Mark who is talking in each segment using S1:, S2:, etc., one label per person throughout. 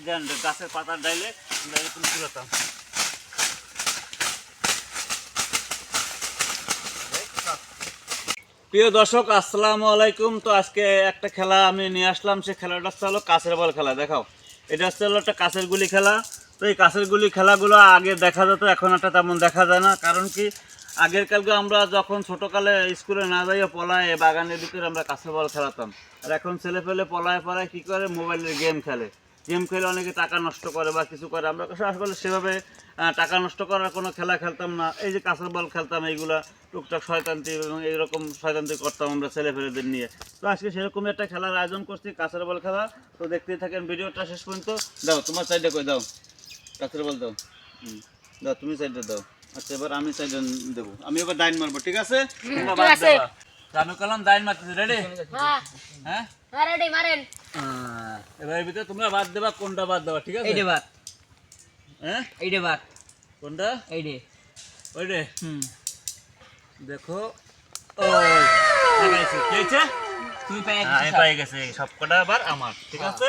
S1: দেন গাছের পাতার ডাইলে আমরা এরকম তুলতাম। প্রিয় দর্শক আসসালামু আলাইকুম। তো আজকে একটা খেলা আমি নিয়ে আসলাম, সে খেলাটা হলো কাছের বল খেলা। দেখাও, এটা হলো একটা কাছের গুলি খেলা। তো এই কাছের গুলি খেলাগুলো আগে দেখা যেত, এখন একটা তেমন দেখা যায় না। কারণ কি, আগের কালকে আমরা যখন ছোটোকালে স্কুলে না যাইয়া পলায় বাগানের ভিতরে আমরা কাছের বল খেলাতাম। আর এখন ছেলে পেলে পলায় পলায় কী করে, মোবাইলের গেম খেলে। গেম খেলে অনেকে টাকা নষ্ট করে বা কিছু করে। আমরা আসলে সেভাবে টাকা নষ্ট করার কোনো খেলা খেলতাম না। এই যে কাছের বল খেলতাম, এইগুলা টুকটাক শয়তান্তি এবং এইরকম শয়তান্তি করতাম আমরা ছেলেপেলেদের নিয়ে। তো আজকে সেরকম একটা খেলার আয়োজন করছি, কাছের বল খেলা। তো দেখতেই থাকেন ভিডিওটা শেষ পর্যন্ত। দাও তোমার সাইডে কই দাও, কাছের বল দাও। দাও, তুমি সাইডে দাও। আচ্ছা, এবার আমি সাইডে দেবো। আমি এবার ডাইন মারবো, ঠিক আছে? আমি করলাম ডাইন মারতেছি, রেডি? হ্যাঁ রেডি, মারেন। এবার এর ভিতরে তোমরা বাদ দেবা, কোনটা বাদ দেবা, ঠিক আছে?
S2: এইটা বাদ।
S1: হ্যাঁ
S2: এইটা বাদ।
S1: কোনটা?
S2: এইটা।
S1: ওইটা। দেখো, ওই লাগাইছি, কি হয়েছে?
S2: তুমি পাই
S1: আমি পাই গেছে, সবকটা আবার আমার, ঠিক আছে?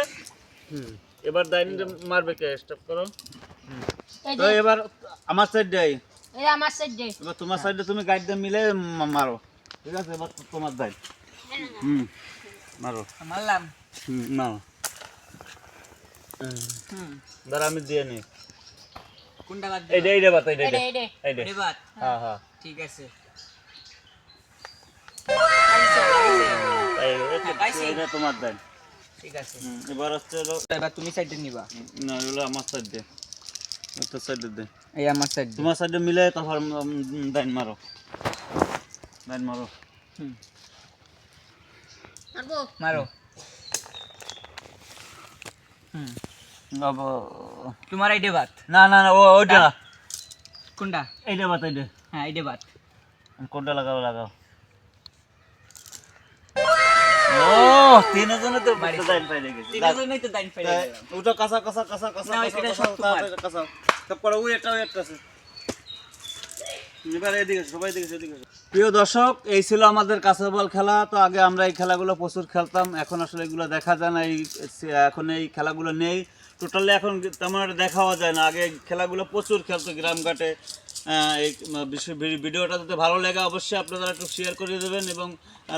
S1: এবার ডাইনিং মারবে কে? স্টপ করো। তো এবার আমার সাইড দেই,
S3: এটা আমার সাইড দে।
S1: এবার তোমার সাইডে তুমি গাইড দিয়ে মিলে মারো, ঠিক আছে? এবার তোমার দাই। মারো।
S2: মারলাম।
S1: নাও। দাঁড়া, আমি দিয়ে নি।
S2: কোনটা বাদ দিবা?
S1: এইটা বাত, এইটা
S3: এইটা
S1: এইটা।
S2: এইটা বাদ।
S1: হ্যাঁ হ্যাঁ,
S2: ঠিক আছে।
S1: এইটা তোমার দেন,
S2: ঠিক আছে।
S1: এবার হচ্ছে হলো,
S2: এবার তুমি সাইডে নিবা।
S1: না হলো আমার সাইড দে, একটা সাইড দে,
S2: এই আমার সাইড।
S1: তোমার সাইডে মিলে তারপর দাইন মারো, দাইন মারো।
S3: মারবো।
S2: মারো।
S1: বাবা,
S2: তোমার এইটা বাদ।
S1: না না না, ওইটা না,
S2: কোনটা?
S1: এইটা বাত, এইটা।
S2: হ্যাঁ, এইটা বাদ।
S1: কোনটা লাগাও লাগাও। ও, তিনজনে তো
S2: বাড়ি
S1: দাইন পাই গেছে।
S2: তিনজনেই তো দাইন ফেলে দিলাম।
S1: ওটা কাঁচা কাঁচা কাঁচা কাঁচা
S2: না, এটা সব তোমার।
S1: কাঁচা তারপরে ওই একটা আছে। এবার এদিকে সবাই এদিকে এদিকে। প্রিয় দর্শক, এই ছিল আমাদের কাছের বল খেলা। তো আগে আমরা এই খেলাগুলো প্রচুর খেলতাম, এখন আসলে এগুলো দেখা যায় না। এখন এই খেলাগুলো নেই টোটালি, এখন তেমন একটা দেখাও যায় না। আগে খেলাগুলো প্রচুর খেলতো গ্রামঘাটে। এই ভিডিওটা যদি ভালো লাগে অবশ্যই আপনারা একটু শেয়ার করে দেবেন এবং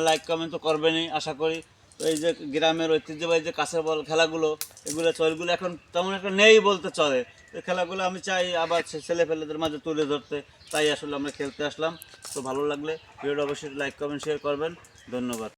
S1: লাইক কমেন্ট তো করবেনই আশা করি। তো এই যে গ্রামের ঐতিহ্যবাহী যে কাছের বল খেলাগুলো, এগুলো চলগুলো এখন তেমন একটা নেই বলতে চলে। এই খেলাগুলো আমি চাই আবার ছেলেপেলেদের মাঝে তুলে ধরতে, তাই আসলে আমরা খেলতে আসলাম। তো ভালো লাগলে ভিডিওটা অবশ্যই লাইক কমেন্ট শেয়ার করবেন। ধন্যবাদ।